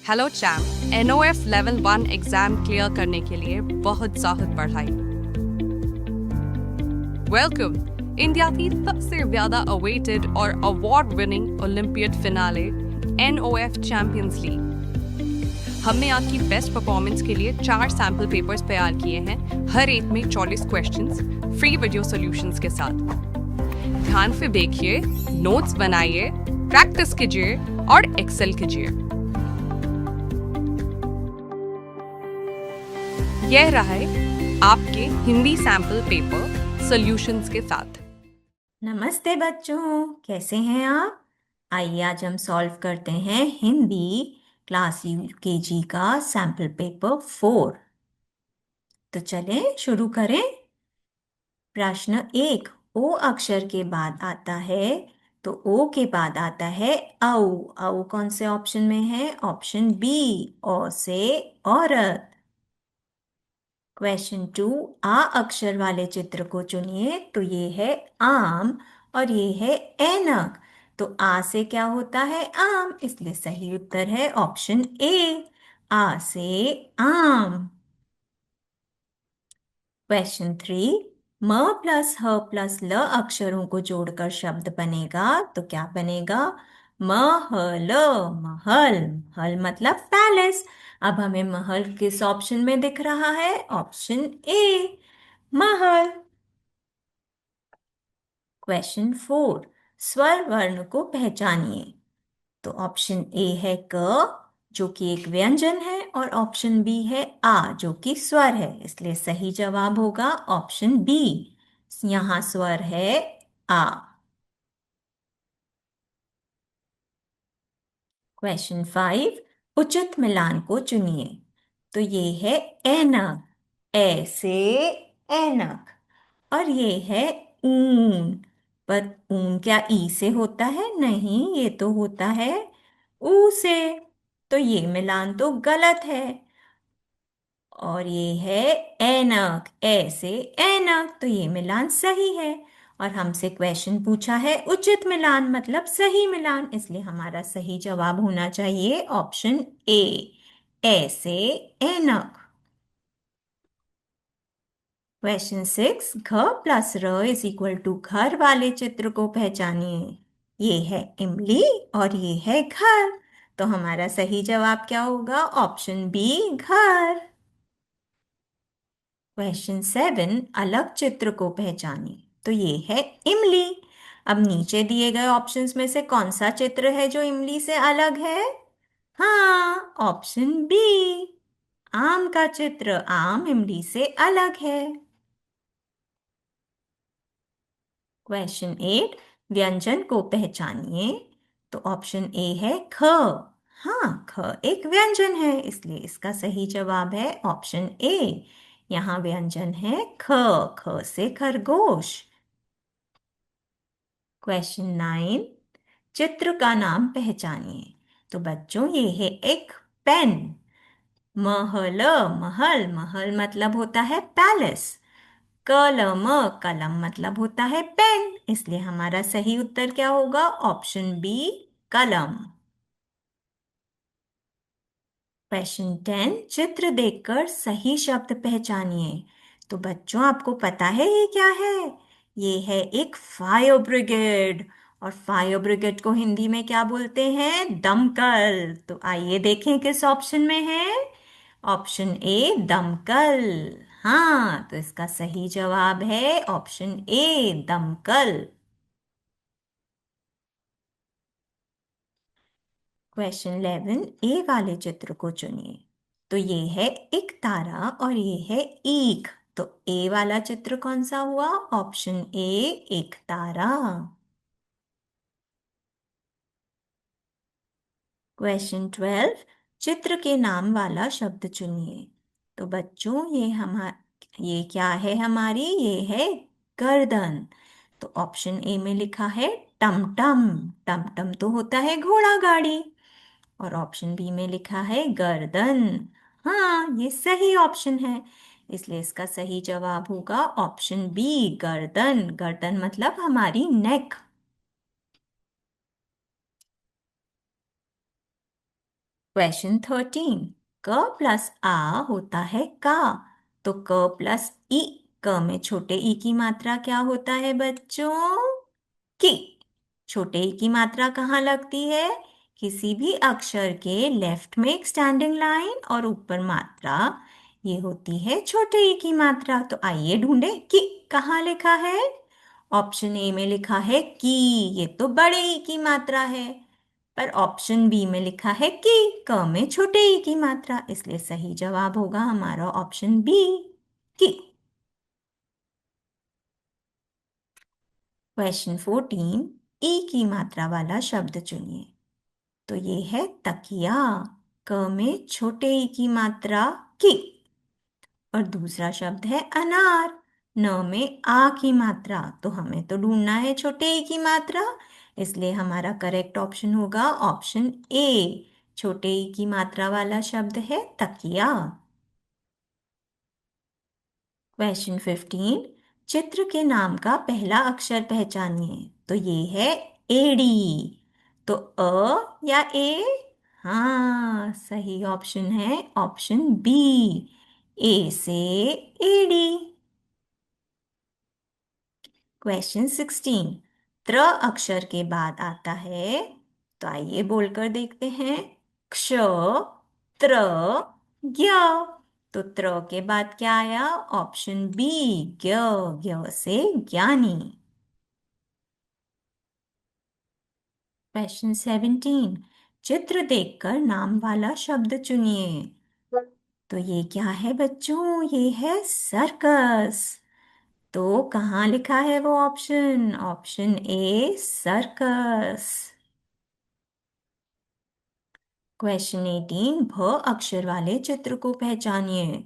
Hello champ. NOF level 1 exam clear करने के लिए बहुत ज़्यादा पढ़ाई। वेलकम इंडिया की सबसे ज़्यादा अवेटेड और award winning olympiad finale NOF champions league. हमने आपकी बेस्ट परफॉर्मेंस के लिए 4 सैम्पल पेपर्स तैयार किए हैं, हर एक में 40 क्वेश्चंस फ्री वीडियो सॉल्यूशंस के साथ। ध्यान से देखिए, नोट्स बनाइए, प्रैक्टिस कीजिए और एक्सेल कीजिए। यह रहा है आपके हिंदी सैम्पल पेपर सॉल्यूशंस के साथ। नमस्ते बच्चों, कैसे हैं आप? आइए आज हम सॉल्व करते हैं हिंदी क्लास यूकेजी का सैम्पल पेपर 4। तो चलें शुरू करें। प्रश्न 1, ओ अक्षर के बाद आता है, तो ओ के बाद आता है औ। औ कौन से ऑप्शन में है? ऑप्शन बी, ओ से औरत। क्वेश्चन 2, आ अक्षर वाले चित्र को चुनिए। तो ये है आम और ये है ऐनक। तो आ से क्या होता है? आम, इसलिए सही उत्तर है ऑप्शन ए, आ से आम। क्वेश्चन 3, म प्लस ह प्लस ल अक्षरों को जोड़कर शब्द बनेगा। तो क्या बनेगा? महल। महल, महल मतलब पैलेस। अब हमें महल किस ऑप्शन में दिख रहा है? Option A, Mahal. क्वेश्चन 4, स्वर वर्ण को पहचानिए। तो ऑप्शन ए है क, जो कि एक व्यंजन है, और ऑप्शन बी है आ, जो कि स्वर है, इसलिए सही जवाब होगा ऑप्शन बी। यहाँ स्वर है आ। क्वेश्चन 5, उचित मिलान को चुनिए। तो ये है ऐनक, ऐ से ऐनक। और ये है ऊन, पर ऊन क्या ई से होता है? नहीं, ये तो होता है ऊ से। तो ये मिलान तो गलत है। और ये है ऐनक, ऐ से ऐनक, तो ये मिलान सही है। और हमसे क्वेश्चन पूछा है उचित मिलान मतलब सही मिलान, इसलिए हमारा सही जवाब होना चाहिए ऑप्शन ए, ऐ से ऐनक। क्वेश्चन 6, घ प्लस र इज इक्वल टू घर वाले चित्र को पहचानिए। ये है इमली और ये है घर, तो हमारा सही जवाब क्या होगा? ऑप्शन बी, घर। क्वेश्चन 7, अलग चित्र को पहचानिए। तो ये है इमली। अब नीचे दिए गए ऑप्शंस में से कौन सा चित्र है जो इमली से अलग है? हाँ, ऑप्शन बी, आम का चित्र। आम इमली से अलग है। क्वेश्चन 8, व्यंजन को पहचानिए। तो ऑप्शन ए है ख। हाँ, ख एक व्यंजन है, इसलिए इसका सही जवाब है ऑप्शन ए। यहाँ व्यंजन है ख, ख से खरगोश। क्वेश्चन 9, चित्र का नाम पहचानिए। तो बच्चों ये है एक पेन। महल, महल, महल मतलब होता है पैलेस। कलम, कलम मतलब होता है पेन, इसलिए हमारा सही उत्तर क्या होगा? ऑप्शन बी, कलम। क्वेश्चन 10, चित्र देखकर सही शब्द पहचानिए। तो बच्चों आपको पता है ये क्या है? ये है एक फायर ब्रिगेड। और फायर ब्रिगेड को हिंदी में क्या बोलते हैं? दमकल। तो आइए देखें किस ऑप्शन में है। ऑप्शन ए, दमकल। हाँ, तो इसका सही जवाब है ऑप्शन ए, दमकल। क्वेश्चन 11, ए वाले चित्र को चुनिए। तो ये है एक तारा और ये है ईख। तो ए वाला चित्र कौन सा हुआ? ऑप्शन ए, एक तारा। क्वेश्चन 12, चित्र के नाम वाला शब्द चुनिए। तो बच्चों ये क्या है हमारी? ये है गर्दन। तो ऑप्शन ए में लिखा है टमटम। टमटम तो होता है घोड़ा गाड़ी। और ऑप्शन बी में लिखा है गर्दन। हाँ, ये सही ऑप्शन है, इसलिए इसका सही जवाब होगा ऑप्शन बी, गर्दन। गर्दन मतलब हमारी नेक। क्वेश्चन 13। क प्लस आ होता है का, तो क प्लस ई, क में छोटे ई की मात्रा क्या होता है बच्चों? की। छोटे ई की मात्रा कहाँ लगती है? किसी भी अक्षर के लेफ्ट में एक स्टैंडिंग लाइन और ऊपर मात्रा, ये होती है छोटे ई की मात्रा। तो आइए ढूंढे कि कहाँ लिखा है। ऑप्शन ए में लिखा है की, ये तो बड़े ई की मात्रा है। पर ऑप्शन बी में लिखा है कि क में छोटे ई की मात्रा, इसलिए सही जवाब होगा हमारा ऑप्शन बी, की। क्वेश्चन 14। ई की मात्रा वाला शब्द चुनिए। तो ये है तकिया, क में छोटे ई की मात्रा की। और दूसरा शब्द है अनार, न में आ की मात्रा, तो हमें तो ढूंढना है छोटे ई की मात्रा, इसलिए हमारा करेक्ट ऑप्शन होगा ऑप्शन ए। छोटे ई की मात्रा वाला शब्द है तकिया। क्वेश्चन 15। चित्र के नाम का पहला अक्षर पहचानिए। तो ये है एडी। तो अ या ए? हाँ, सही ऑप्शन है ऑप्शन बी, ए से एडी। क्वेश्चन 16। त्र अक्षर के बाद आता है, तो आइए बोलकर देखते हैं। क्ष, त्र, ज्ञ। तो त्र के बाद क्या आया? ऑप्शन बी, ज्ञ, ज्ञ से ज्ञानी। क्वेश्चन 17। चित्र देखकर नाम वाला शब्द चुनिए। तो ये क्या है बच्चों? ये है सर्कस। तो कहाँ लिखा है वो option? Option A circus. Question 18। भ अक्षर वाले चित्र को पहचानिए।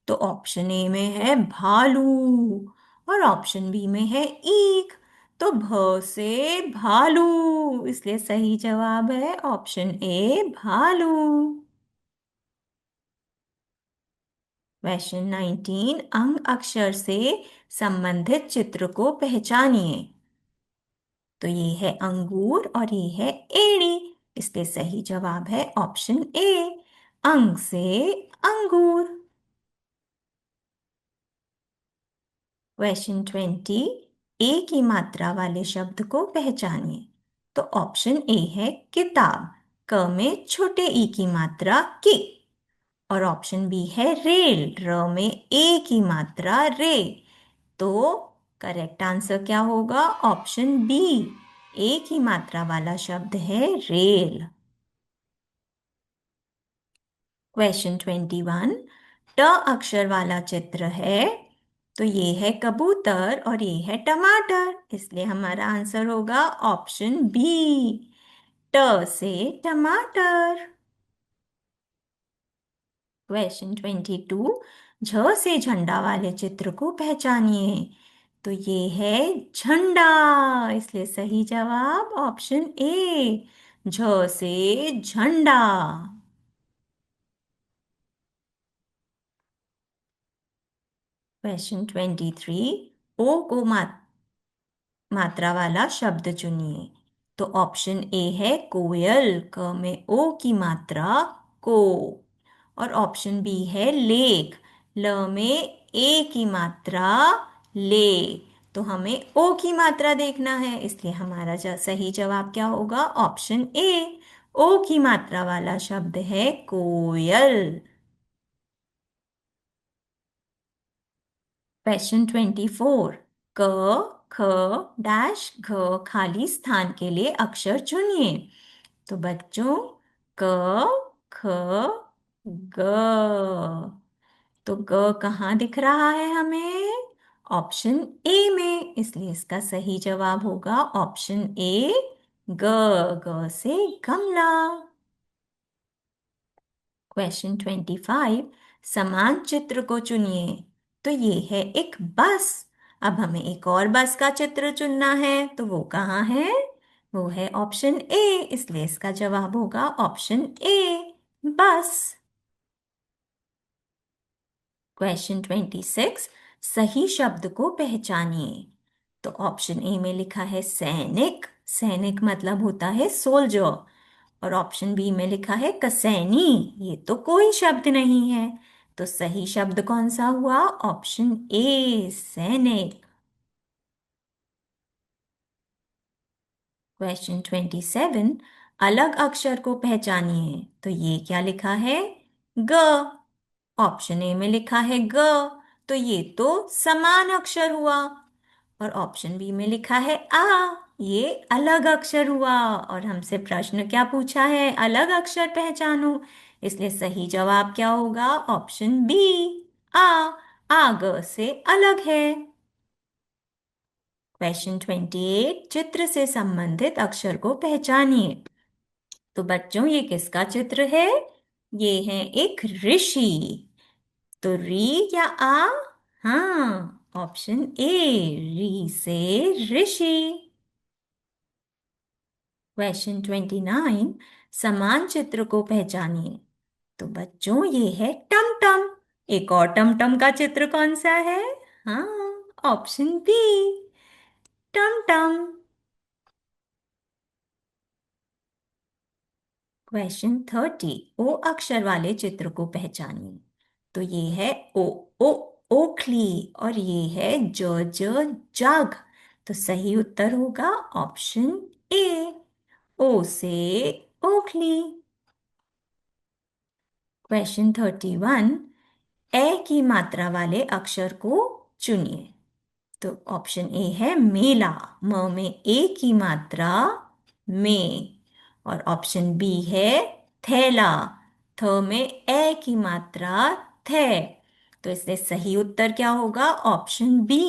तो ऑप्शन ए में है भालू और ऑप्शन बी में है ईख। तो भ से भालू, इसलिए सही जवाब है ऑप्शन ए भालू। क्वेश्चन 19। अंग अक्षर से संबंधित चित्र को पहचानिए। तो ये है अंगूर और ये है एड़ी, इसलिए सही जवाब है ऑप्शन ए, अंग से अंगूर। क्वेश्चन 20। ए की मात्रा वाले शब्द को पहचानिए। तो ऑप्शन ए है किताब, क में छोटे ई की मात्रा की। और ऑप्शन बी है रेल, र में ए की मात्रा रे। तो करेक्ट आंसर क्या होगा? ऑप्शन बी, ए की मात्रा वाला शब्द है रेल। क्वेश्चन 21। ट अक्षर वाला चित्र है। तो ये है कबूतर और ये है टमाटर, इसलिए हमारा आंसर होगा ऑप्शन बी, ट से टमाटर। क्वेश्चन 22। झ से झंडा वाले चित्र को पहचानिए। तो ये है झंडा, इसलिए सही जवाब ऑप्शन ए, झ से झंडा। क्वेश्चन 23। ओ को मात्रा वाला शब्द चुनिए। तो ऑप्शन ए है कोयल, क में ओ की मात्रा को। और ऑप्शन बी है लेक, ल में ए की मात्रा ले। तो हमें ओ की मात्रा देखना है, इसलिए हमारा सही जवाब क्या होगा? ऑप्शन ए, ओ की मात्रा वाला शब्द है कोयल। क्वेश्चन 24। क, ख, डैश, घ खाली स्थान के लिए अक्षर चुनिए। तो बच्चों, क, ख, ग। तो ग कहाँ दिख रहा है हमें? ऑप्शन ए में, इसलिए इसका सही जवाब होगा ऑप्शन ए, ग, ग से गमला। क्वेश्चन 25। समान चित्र को चुनिए। तो ये है एक बस। अब हमें एक और बस का चित्र चुनना है, तो वो कहाँ है? वो है ऑप्शन ए, इसलिए इसका जवाब होगा ऑप्शन ए, बस। क्वेश्चन 26। सही शब्द को पहचानिए। तो ऑप्शन ए में लिखा है सैनिक, सैनिक मतलब होता है सोल्जर। और ऑप्शन बी में लिखा है कसैनी। ये तो कोई शब्द नहीं है। तो सही शब्द कौन सा हुआ? ऑप्शन ए, सैनिक। क्वेश्चन 27, अलग अक्षर को पहचानिए। तो ये क्या लिखा है? ग। ऑप्शन ए में लिखा है ग, तो ये तो समान अक्षर हुआ। और ऑप्शन बी में लिखा है आ, ये अलग अक्षर हुआ। और हमसे प्रश्न क्या पूछा है? अलग अक्षर पहचानो। इसलिए सही जवाब क्या होगा? ऑप्शन बी, आ। आ ग से अलग है। क्वेश्चन 28, चित्र से संबंधित अक्षर को पहचानिए। तो बच्चों, ये किसका चित्र है? ये है एक ऋषि। तो री या आ? हाँ, ऑप्शन ए, री से ऋषि। क्वेश्चन 29, समान चित्र को पहचानिए। तो बच्चों, ये है टमटम। एक और टमटम का चित्र कौन सा है? हाँ, ऑप्शन बी, टमटम। क्वेश्चन 30, ओ अक्षर वाले चित्र को पहचानिए। तो ये है ओ, ओ, ओखली। और ये है जग। तो सही उत्तर होगा ऑप्शन ए, ओ से ओखली। क्वेश्चन 31, ए की मात्रा वाले अक्षर को चुनिए। तो ऑप्शन ए है मेला। म में ए की मात्रा, में। और ऑप्शन बी है थैला। थ में ए की मात्रा, थे। तो इसलिए सही उत्तर क्या होगा? ऑप्शन बी,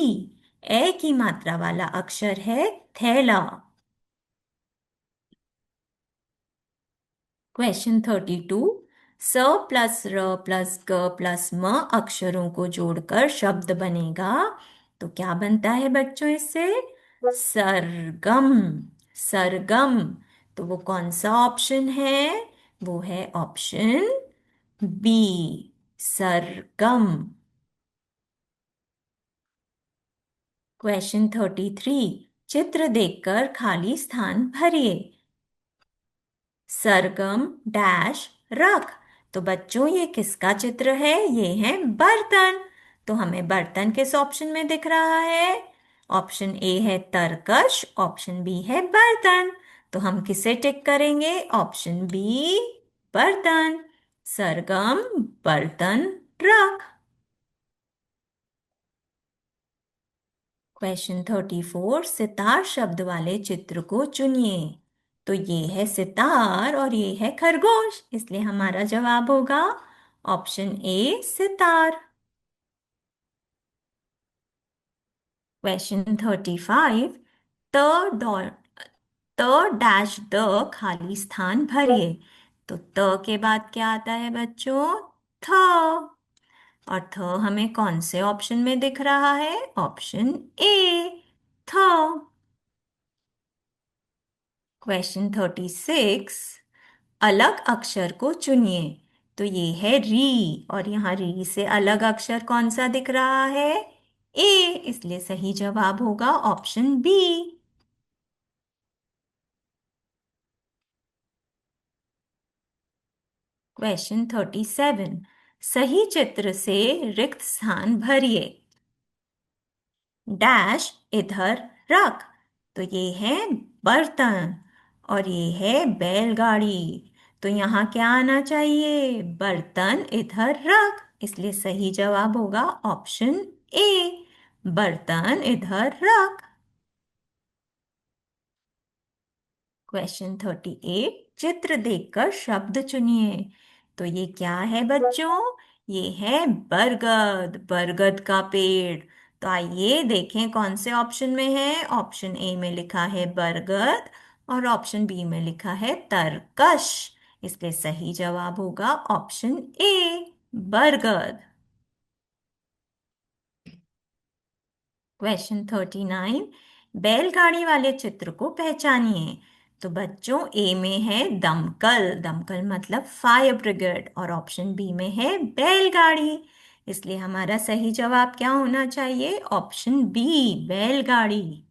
ए की मात्रा वाला अक्षर है थैला। क्वेश्चन 32, स प्लस र प्लस ग प्लस म अक्षरों को जोड़कर शब्द बनेगा। तो क्या बनता है बच्चों इससे? सरगम। सरगम। तो वो कौन सा ऑप्शन है? वो है ऑप्शन बी, सरगम। क्वेश्चन 33, चित्र देखकर खाली स्थान भरिए। सरगम डैश रख। तो बच्चों, ये किसका चित्र है? ये है बर्तन। तो हमें बर्तन किस ऑप्शन में दिख रहा है? ऑप्शन ए है तरकश, ऑप्शन बी है बर्तन। तो हम किसे टिक करेंगे? ऑप्शन बी, बर्तन। सरगम बर्तन रख। क्वेश्चन 34, सितार शब्द वाले चित्र को चुनिए। तो ये है सितार और ये है खरगोश, इसलिए हमारा जवाब होगा ऑप्शन ए, सितार। क्वेश्चन 35, त डॉट त डैश द खाली स्थान भरिए। तो त के बाद क्या आता है बच्चों? थ। और थ हमें कौन से ऑप्शन में दिख रहा है? ऑप्शन ए, थ। क्वेश्चन 36, अलग अक्षर को चुनिए। तो ये है री, और यहाँ री से अलग अक्षर कौन सा दिख रहा है? ए, इसलिए सही जवाब होगा ऑप्शन बी। क्वेश्चन 37, सही चित्र से रिक्त स्थान भरिए। डैश इधर रख। तो ये है बर्तन और ये है बैलगाड़ी। तो यहाँ क्या आना चाहिए? बर्तन इधर रख। इसलिए सही जवाब होगा ऑप्शन ए, बर्तन इधर रख। क्वेश्चन 38, चित्र देखकर शब्द चुनिए। तो ये क्या है बच्चों? ये है बरगद, बरगद का पेड़। तो आइए देखें कौन से ऑप्शन में है। ऑप्शन ए में लिखा है बरगद और ऑप्शन बी में लिखा है तरकश। इसलिए सही जवाब होगा ऑप्शन ए, बरगद। क्वेश्चन 39, बैलगाड़ी वाले चित्र को पहचानिए। तो बच्चों, ए में है दमकल, दमकल मतलब फायर ब्रिगेड, और ऑप्शन बी में है बैलगाड़ी। इसलिए हमारा सही जवाब क्या होना चाहिए? ऑप्शन बी, बैलगाड़ी।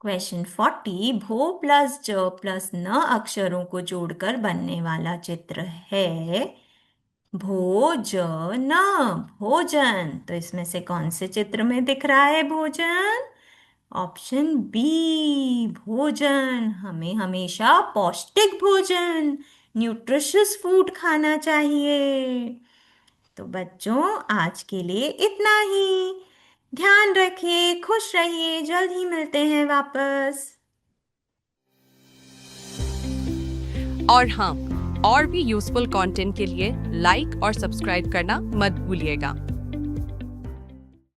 क्वेश्चन 40 भो प्लस ज प्लस न अक्षरों को जोड़कर बनने वाला चित्र है भोजन। भोजन, तो इसमें से कौन से चित्र में दिख रहा है भोजन? ऑप्शन बी भोजन। हमें हमेशा पौष्टिक भोजन, न्यूट्रिशियस फूड खाना चाहिए। तो बच्चों, आज के लिए इतना ही। ध्यान रखिए, खुश रहिए, जल्द ही मिलते हैं वापस। और हाँ, और भी यूजफुल कंटेंट के लिए लाइक और सब्सक्राइब करना मत भूलिएगा।